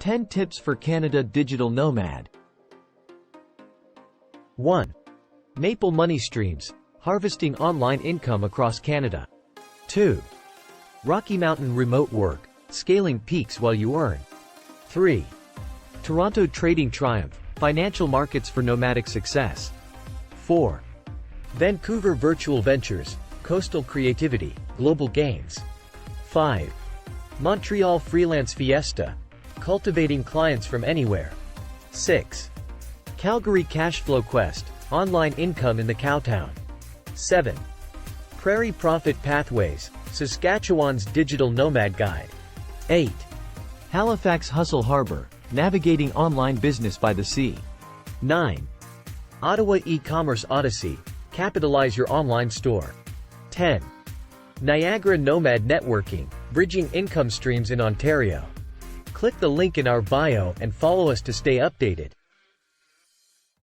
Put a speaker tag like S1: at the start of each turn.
S1: 10 Tips for Canada Digital Nomad. 1. Maple Money Streams, harvesting online income across Canada. 2. Rocky Mountain Remote Work, scaling peaks while you earn. 3. Toronto Trading Triumph, financial markets for nomadic success. 4. Vancouver Virtual Ventures, coastal creativity, global gains. 5. Montreal Freelance Fiesta, cultivating clients from anywhere. 6. Calgary Cashflow Quest, online income in the Cowtown. 7. Prairie Profit Pathways, Saskatchewan's digital nomad guide. 8. Halifax Hustle Harbor, navigating online business by the sea. 9. Ottawa E-commerce Odyssey, capitalize your online store. 10. Niagara Nomad Networking, bridging income streams in Ontario. Click the link in our bio and follow us to stay updated.